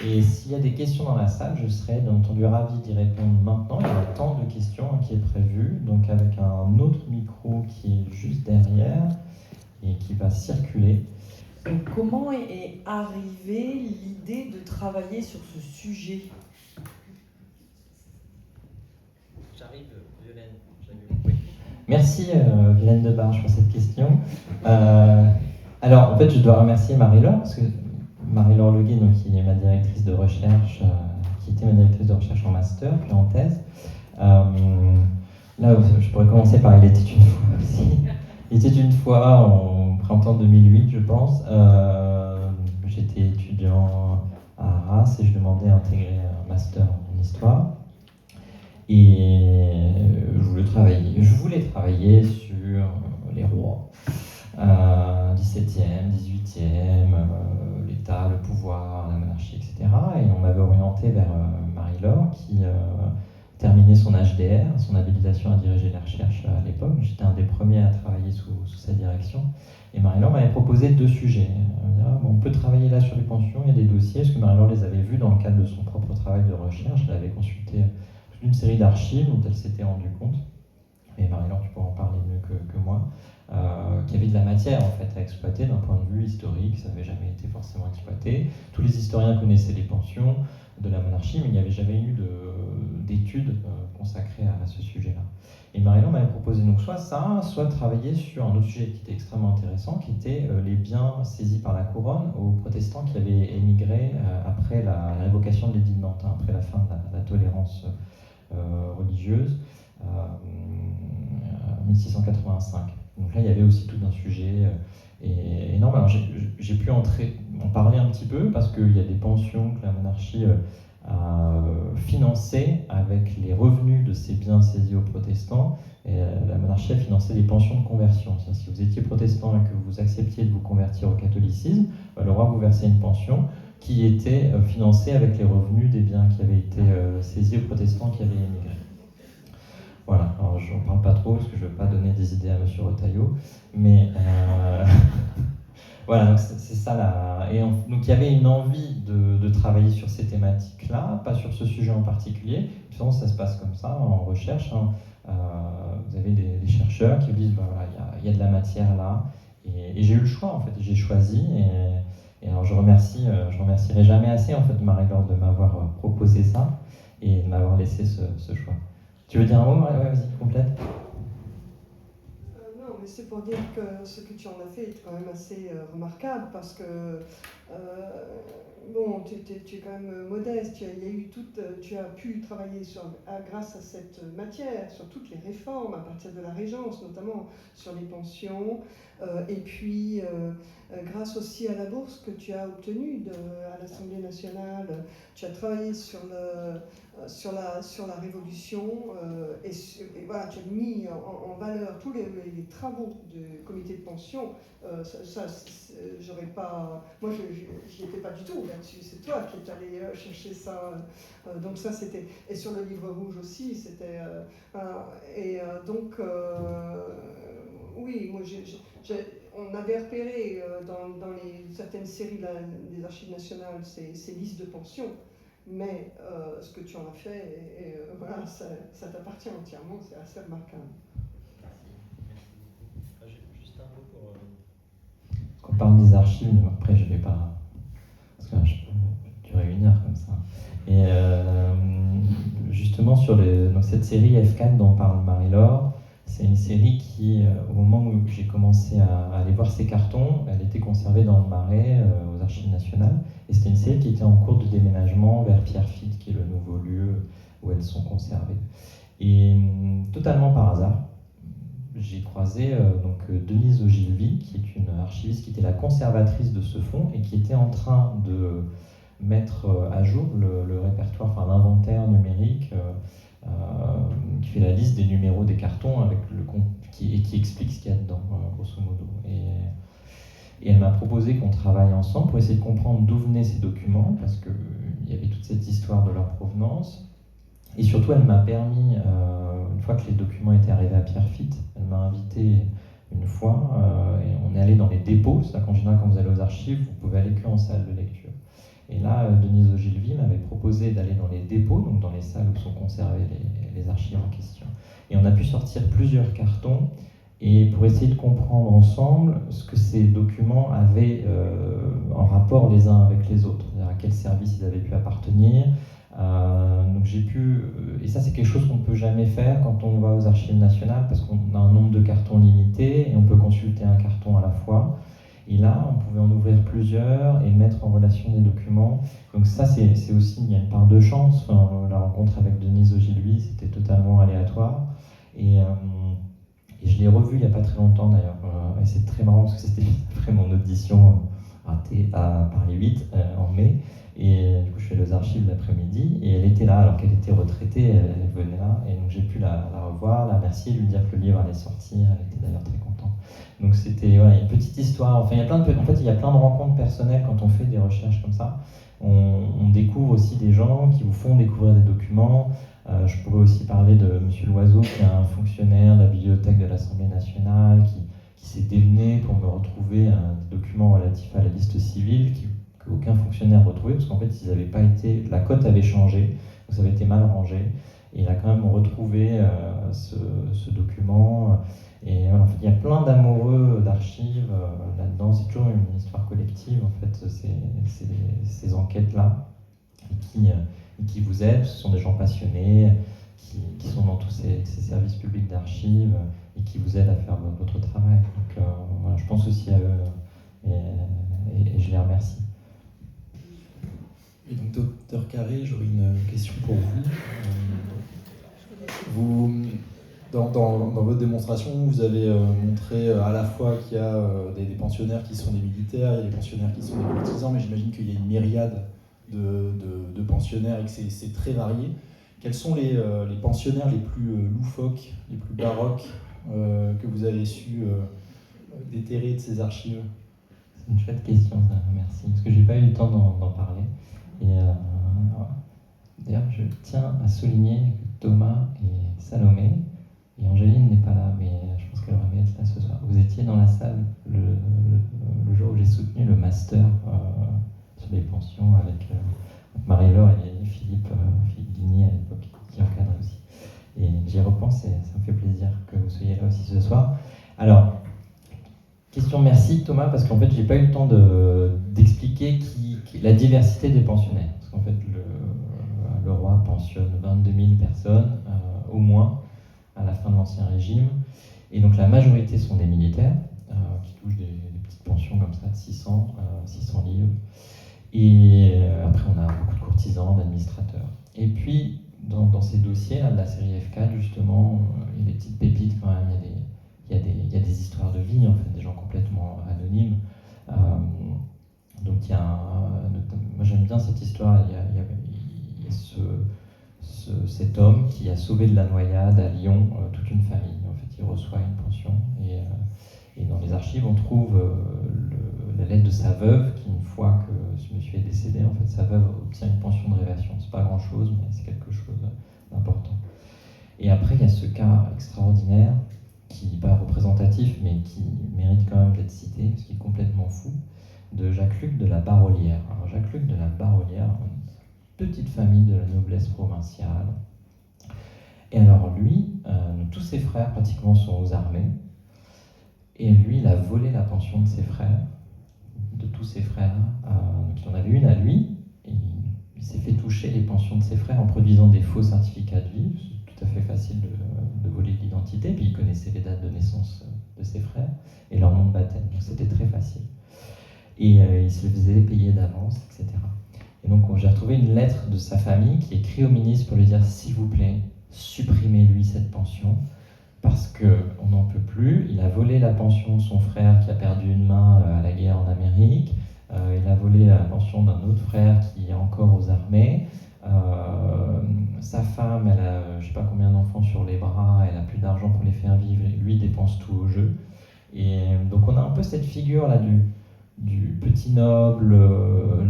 Et s'il y a des questions dans la salle, je serais bien entendu ravi d'y répondre maintenant. Il y a tant de questions qui est prévu, donc avec un autre micro qui est juste derrière et qui va circuler. Comment est arrivée l'idée de travailler sur ce sujet ? J'arrive, Violaine. Oui. Merci Violaine de Barge pour cette question. Alors en fait je dois remercier Marie-Laure, parce que Marie-Laure Leguet, donc, qui est ma directrice de recherche, qui était ma directrice de recherche en master, puis en thèse. Là, je pourrais commencer par Il était une fois aussi. Il était une fois en printemps 2008, je pense. J'étais étudiant à Arras et je demandais à intégrer un master en histoire. Et je voulais travailler sur les rois, 17e, 18e, l'État, le pouvoir, la monarchie, etc. Et on m'avait orienté vers Marie-Laure qui terminait son HDR, son habilitation à diriger la recherche à l'époque. J'étais un des premiers à travailler sous sa direction. Et Marie-Laure m'avait proposé 2 sujets. On peut travailler là sur les pensions, il y a des dossiers, parce que Marie-Laure les avait vus dans le cadre de son propre travail de recherche. Elle avait consulté une série d'archives dont elle s'était rendue compte, et Marie-Laure, tu pourras en parler mieux que moi, qu'il y avait de la matière en fait à exploiter d'un point de vue historique, ça n'avait jamais été forcément exploité. Tous les historiens connaissaient les pensions de la monarchie, mais il n'y avait jamais eu d'études consacrées à ce sujet-là. Et Marie-Laure m'avait proposé donc soit ça, soit travailler sur un autre sujet qui était extrêmement intéressant, qui était les biens saisis par la couronne aux protestants qui avaient émigré après la révocation de l'édit de Nantin, après la fin de la tolérance religieuse, 1685. Donc là, il y avait aussi tout un sujet énorme. Alors j'ai pu en parler un petit peu parce qu'il y a des pensions que la monarchie a financées avec les revenus de ces biens saisis aux protestants. Et la monarchie a financé des pensions de conversion. C'est-à-dire, si vous étiez protestant et que vous acceptiez de vous convertir au catholicisme, le roi vous versait une pension qui était financée avec les revenus des biens qui avaient été saisis aux protestants qui avaient émigré. Voilà, alors je n'en parle pas trop parce que je ne veux pas donner des idées à M. Retailleau, mais voilà, donc c'est ça là. Donc il y avait une envie de travailler sur ces thématiques-là, pas sur ce sujet en particulier. De toute façon, ça se passe comme ça en recherche. Vous avez des chercheurs qui vous disent bah, voilà, il y a de la matière là, et j'ai eu le choix en fait, j'ai choisi. Et alors je remercierai jamais assez en fait Marie-Laure de m'avoir proposé ça et de m'avoir laissé ce choix. Tu veux dire un mot, Marie? Ouais, vas-y, complète. Non, mais c'est pour dire que ce que tu en as fait est quand même assez remarquable parce que bon, tu es quand même modeste. Tu as pu travailler grâce à cette matière sur toutes les réformes à partir de la Régence, notamment sur les pensions, et puis grâce aussi à la bourse que tu as obtenue à l'Assemblée nationale. Tu as travaillé sur la Révolution et voilà, tu as mis en valeur tous les travaux du comité de pension. J'aurais pas. Moi, je n'y étais pas du tout là-dessus. C'est toi qui es allé chercher ça. Donc ça, c'était. Et sur le livre rouge aussi, c'était. Donc, oui, moi, on avait repéré dans certaines séries des Archives nationales ces listes de pensions. Mais ce que tu en as fait, voilà, ça t'appartient entièrement, c'est assez remarquable. Merci. Juste un mot pour. On parle des archives, mais après je ne vais pas. Parce que je peux durer 1 heure comme ça. Et justement, sur donc cette série F4 dont parle Marie-Laure, c'est une série qui, au moment où j'ai commencé à aller voir ces cartons, elle était conservée dans le Marais, aux Archives nationales. Et c'était une série qui était en cours de déménagement vers Pierrefitte, qui est le nouveau lieu où elles sont conservées. Et totalement par hasard, j'ai croisé Denise Ogilvy, qui est une archiviste qui était la conservatrice de ce fonds et qui était en train de mettre à jour le répertoire, enfin l'inventaire numérique, qui fait la liste des numéros des cartons avec qui explique ce qu'il y a dedans, grosso modo. Et elle m'a proposé qu'on travaille ensemble pour essayer de comprendre d'où venaient ces documents, parce qu'il y avait toute cette histoire de leur provenance. Et surtout, elle m'a permis, une fois que les documents étaient arrivés à Pierrefitte, elle m'a invité une fois, et on est allé dans les dépôts. C'est-à-dire qu'en général, quand vous allez aux archives, vous pouvez aller qu'en salle de lecture. Et là, Denise Ogilvy m'avait proposé d'aller dans les dépôts, donc dans les salles où sont conservées les archives en question. Et on a pu sortir plusieurs cartons, et pour essayer de comprendre ensemble ce que ces documents avaient en rapport les uns avec les autres, c'est-à-dire à quel service ils avaient pu appartenir. Donc j'ai pu, et ça c'est quelque chose qu'on ne peut jamais faire quand on va aux archives nationales, parce qu'on a un nombre de cartons limité, et on peut consulter un carton à la fois. Et là, on pouvait en ouvrir plusieurs et mettre en relation des documents. Donc ça, c'est aussi, il y a une part de chance. Enfin, la rencontre avec Denise Ogilvy, c'était totalement aléatoire. Et je l'ai revu il n'y a pas très longtemps d'ailleurs. Et c'est très marrant parce que c'était après mon audition ratée à Paris 8 en mai. Et du coup, je fais les archives l'après-midi. Et elle était là, alors qu'elle était retraitée, elle venait là. Et donc j'ai pu la revoir, la remercier, lui dire que le livre allait sortir. Elle était d'ailleurs très contente. Donc c'était une petite histoire. Enfin, il y a plein de rencontres personnelles quand on fait des recherches comme ça. On découvre aussi des gens qui vous font découvrir des documents. Je pourrais aussi parler de M. Loiseau, qui est un fonctionnaire de la bibliothèque de l'Assemblée nationale, qui s'est démené pour me retrouver des documents relatifs à la liste civile qu'aucun fonctionnaire ne retrouvait, parce qu'en fait, la cote avait changé, donc ça avait été mal rangé. Et il a quand même retrouvé ce document. Et en fait, il y a plein d'amoureux d'archives là-dedans. C'est toujours une histoire collective, en fait, ces enquêtes-là, et qui vous aident. Ce sont des gens passionnés qui sont dans tous ces services publics d'archives et qui vous aident à faire votre travail. Donc voilà, je pense aussi à eux et je les remercie. Et donc, Docteur Carré, j'aurais une question pour vous. Dans votre démonstration, vous avez montré à la fois qu'il y a des pensionnaires qui sont des militaires, il y a des pensionnaires qui sont des courtisans, mais j'imagine qu'il y a une myriade de pensionnaires et que c'est très varié. Quels sont les pensionnaires les plus loufoques, les plus baroques que vous avez su déterrer de ces archives? C'est une chouette question, ça, merci. Parce que j'ai pas eu le temps d'en parler. Et d'ailleurs, je tiens à souligner que Thomas et Salomé, et Angéline n'est pas là, mais je pense qu'elle aurait aimé être là ce soir. Vous étiez dans la salle le jour où j'ai soutenu le master sur les pensions avec Marie-Laure et Philippe Guigny à l'époque, qui encadrait aussi. Et j'y repense et ça me fait plaisir que vous soyez là aussi ce soir. Alors, question merci Thomas, parce qu'en fait, j'ai pas eu le temps d'expliquer la diversité des pensionnaires. Parce qu'en fait, le roi pensionne 22 000 personnes, au moins, à la fin de l'Ancien Régime. Et donc la majorité sont des militaires, qui touchent des petites pensions comme ça de 600 livres. Et après, on a beaucoup de courtisans, d'administrateurs. Et puis, dans ces dossiers là, de la série F4, justement, il y a des petites pépites quand même, il y a des histoires de vie, en fait, des gens complètement anonymes. Donc il y a moi j'aime bien cette histoire, il y a cet homme qui a sauvé de la noyade à Lyon toute une famille. En fait, il reçoit une pension et dans les archives on trouve la lettre de sa veuve qui, une fois que ce monsieur est décédé, en fait sa veuve obtient une pension de réversion. C'est pas grand chose, mais c'est quelque chose d'important. Et après il y a ce cas extraordinaire qui n'est pas représentatif mais qui mérite quand même d'être cité parce qu'il est complètement fou, de Jacques-Luc de la Barolière. Alors Jacques-Luc de la Barolière, une petite famille de la noblesse provinciale. Et alors lui, tous ses frères pratiquement sont aux armées. Et lui, il a volé la pension de ses frères, de tous ses frères. Donc il en avait une à lui, et il s'est fait toucher les pensions de ses frères en produisant des faux certificats de vie. C'est tout à fait facile de voler l'identité. Puis il connaissait les dates de naissance de ses frères et leur nom de baptême. Donc c'était très facile. Et il se le faisait payer d'avance, etc. Et donc j'ai retrouvé une lettre de sa famille qui écrit au ministre pour lui dire « S'il vous plaît, supprimez-lui cette pension, parce qu'on n'en peut plus. Il a volé la pension de son frère qui a perdu une main à la guerre en Amérique. Il a volé la pension d'un autre frère qui est encore aux armées. Sa femme, elle a je ne sais pas combien d'enfants sur les bras, elle n'a plus d'argent pour les faire vivre, et lui dépense tout au jeu. » Et donc on a un peu cette figure-là du petit noble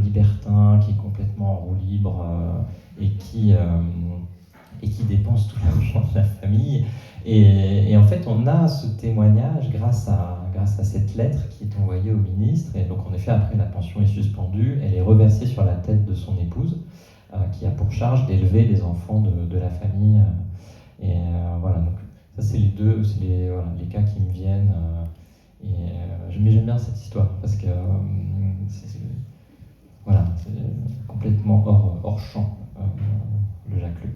libertin qui est complètement en roue libre et qui dépense tout l'argent de la famille. Et en fait, on a ce témoignage grâce à grâce à cette lettre qui est envoyée au ministre. Et donc en effet, après, la pension est suspendue, elle est reversée sur la tête de son épouse, qui a pour charge d'élever les enfants de la famille. Voilà, donc ça c'est les cas qui me viennent. Mais j'aime bien cette histoire, parce que c'est complètement hors champ, le Jacques Leu.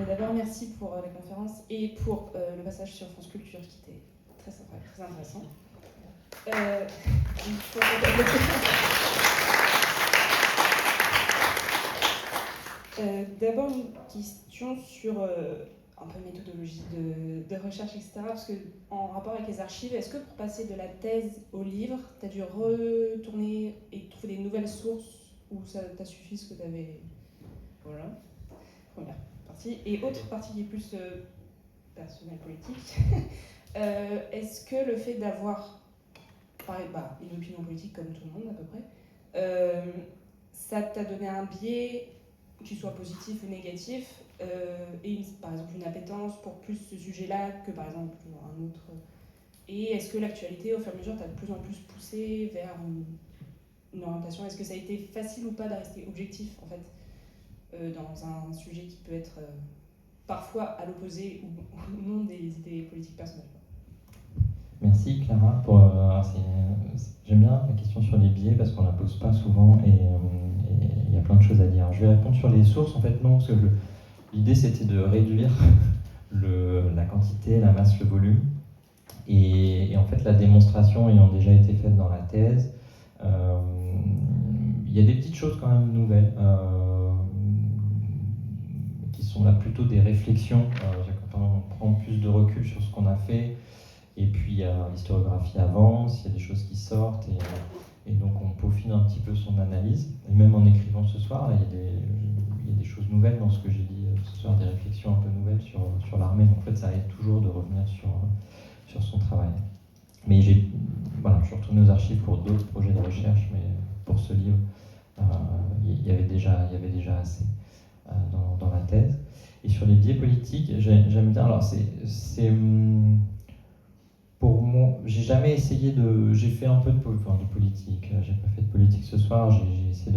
D'abord, merci pour la conférence et pour le passage sur France Culture qui était très sympa, très intéressant. D'abord, une question sur un peu méthodologie de recherche, etc. Parce que en rapport avec les archives, est-ce que pour passer de la thèse au livre, tu as dû retourner et trouver des nouvelles sources ou ça t'a suffi ce que tu avais? Voilà, première partie. Et autre partie qui est plus personnelle, politique, est-ce que le fait d'avoir une opinion politique comme tout le monde à peu près, ça t'a donné un biais, qu'il soit positif ou négatif, et par exemple une appétence pour plus ce sujet-là que par exemple un autre? Et est-ce que l'actualité, au fur et à mesure, t'a de plus en plus poussé vers une orientation? Est-ce que ça a été facile ou pas de rester objectif en fait dans un sujet qui peut être parfois à l'opposé ou non des idées politiques personnelles? Merci Clara. J'aime bien la question sur les biais parce qu'on ne la pose pas souvent et il y a plein de choses à dire. Je vais répondre sur les sources. En fait, non, parce que l'idée c'était de réduire la quantité, la masse, le volume. Et en fait, la démonstration ayant déjà été faite dans la thèse, il y a des petites choses quand même nouvelles qui sont là plutôt des réflexions. Quand on prend plus de recul sur ce qu'on a fait. Et puis il y a l'historiographie avance, il y a des choses qui sortent, et donc on peaufine un petit peu son analyse. Et même en écrivant ce soir, là, il y a des choses nouvelles dans ce que j'ai dit ce soir, des réflexions un peu nouvelles sur l'armée. Donc en fait, ça aide toujours de revenir sur son travail. Mais je suis retourné aux archives pour d'autres projets de recherche, mais pour ce livre, il y avait déjà assez dans la thèse. Et sur les biais politiques, j'aime bien. Alors pour moi, j'ai jamais essayé j'ai fait un peu de politique. J'ai pas fait de politique ce soir. J'ai essayé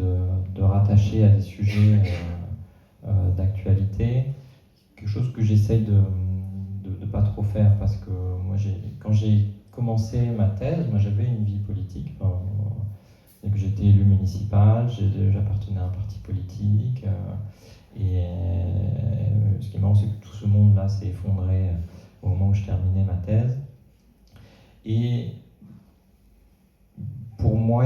de rattacher à des sujets d'actualité. Quelque chose que j'essaye de pas trop faire parce que moi, quand j'ai commencé ma thèse, moi j'avais une vie politique. J'étais élu municipal, j'appartenais à un parti politique. Et ce qui est marrant, c'est que tout ce monde-là s'est effondré au moment où je terminais ma thèse. Et pour moi,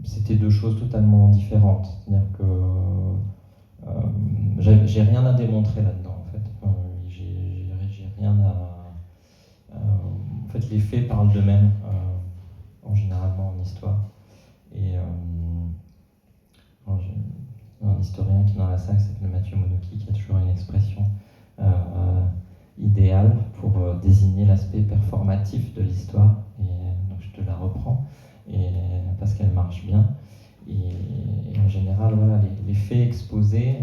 c'était deux choses totalement différentes. C'est-à-dire que j'ai rien à démontrer là-dedans, en fait. J'ai rien à... en fait, les faits parlent d'eux-mêmes, généralement en histoire. Et j'ai un historien qui est dans la salle, qui s'appelle Mathieu Monoki, qui a toujours une expression idéal pour désigner l'aspect performatif de l'histoire, et donc je te la reprends parce qu'elle marche bien. Et en général, voilà, les faits exposés,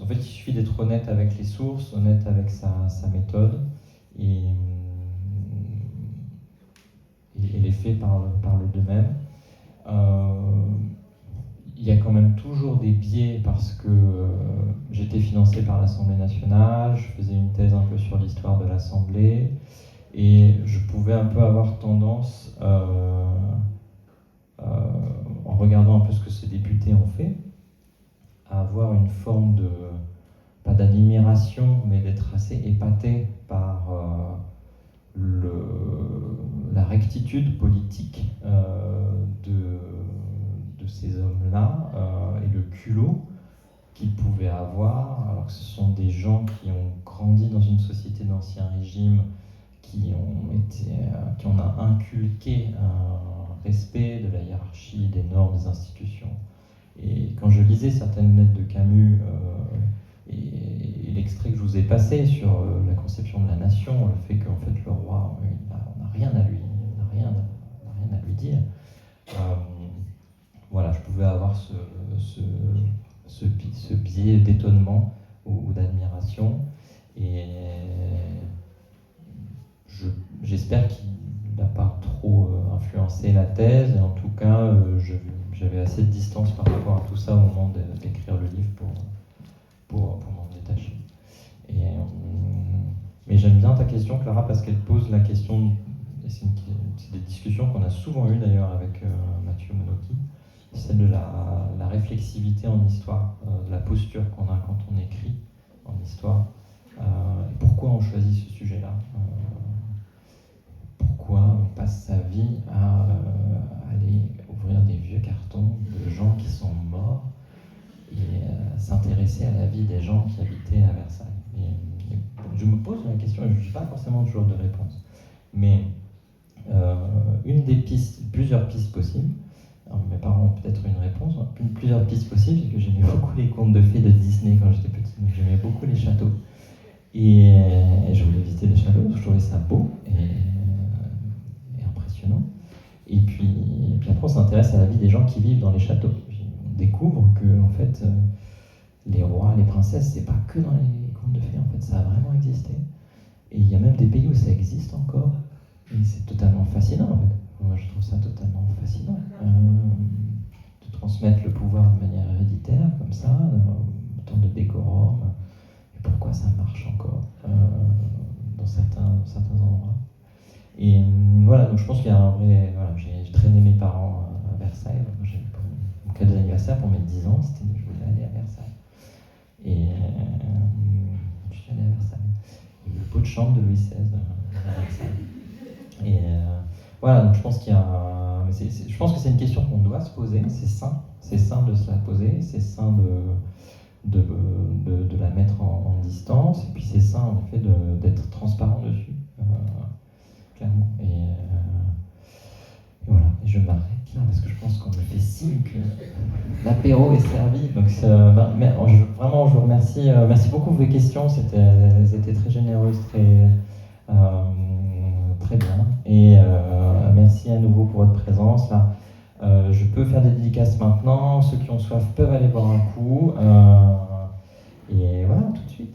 en fait, il suffit d'être honnête avec les sources, honnête avec sa méthode, et les faits parlent d'eux-mêmes. Il y a quand même toujours des biais parce que j'étais financé par l'Assemblée nationale, je faisais une thèse un peu sur l'histoire de l'Assemblée et je pouvais un peu avoir tendance, en regardant un peu ce que ces députés ont fait, à avoir une forme pas d'admiration, mais d'être assez épaté par la rectitude politique de ces hommes-là et le culot qu'ils pouvaient avoir, alors que ce sont des gens qui ont grandi dans une société d'ancien régime, qui ont inculqué un respect de la hiérarchie, des normes, des institutions. Et quand je lisais certaines lettres de Camus et l'extrait que je vous ai passé sur la conception de la nation, le fait qu'en fait le roi, on n'a rien à lui dire. Voilà, je pouvais avoir ce biais d'étonnement ou d'admiration, et j'espère n'a pas trop influencé la thèse, et en tout cas, j'avais assez de distance par rapport à tout ça au moment d'écrire le livre pour m'en détacher. Mais j'aime bien ta question, Clara, parce qu'elle pose la question, et c'est des discussions qu'on a souvent eues d'ailleurs avec Mathieu Monocchi, celle de la réflexivité en histoire, de la posture qu'on a quand on écrit en histoire. Pourquoi on choisit ce sujet-là, pourquoi on passe sa vie à aller ouvrir des vieux cartons de gens qui sont morts et s'intéresser à la vie des gens qui habitaient à Versailles. Et je me pose la question, et je n'ai pas forcément toujours de réponse, mais une des pistes, plusieurs pistes possibles, alors mes parents ont peut-être une réponse, plusieurs pistes possibles, c'est que j'aimais beaucoup les contes de fées de Disney quand j'étais petit, donc j'aimais beaucoup les châteaux. Et je voulais visiter les châteaux, je trouvais ça beau et impressionnant. Et puis après, on s'intéresse à la vie des gens qui vivent dans les châteaux. On découvre que, en fait, les rois, les princesses, c'est pas que dans les contes de fées, en fait, ça a vraiment existé. Et il y a même des pays où ça existe encore. Et c'est totalement fascinant, en fait. Moi, je trouve ça totalement fascinant. De transmettre le pouvoir de manière héréditaire, comme ça, autant de décorum. Et pourquoi ça marche encore dans certains endroits. Et voilà, donc je pense qu'il y a un vrai... Voilà, j'ai traîné mes parents à Versailles. Moi, j'ai mon cadeau d'anniversaire pour mes 10 ans, c'était que je voulais aller à Versailles. Et je suis allé à Versailles. Il y a eu le pot de chambre de Louis XVI à Versailles. Et voilà, donc je pense qu'il y a je pense que c'est une question qu'on doit se poser, c'est sain de se la poser, c'est sain de la mettre en distance, et puis c'est sain en effet d'être transparent dessus, clairement. Et voilà, et je m'arrête là parce que je pense qu'on me fait signe que l'apéro est servi. Donc vraiment, je vous remercie. Merci beaucoup pour vos questions, elles étaient très généreuses, très bien. Et merci à nouveau pour votre présence là. Je peux faire des dédicaces maintenant. Ceux qui ont soif peuvent aller boire un coup. Et voilà, tout de suite.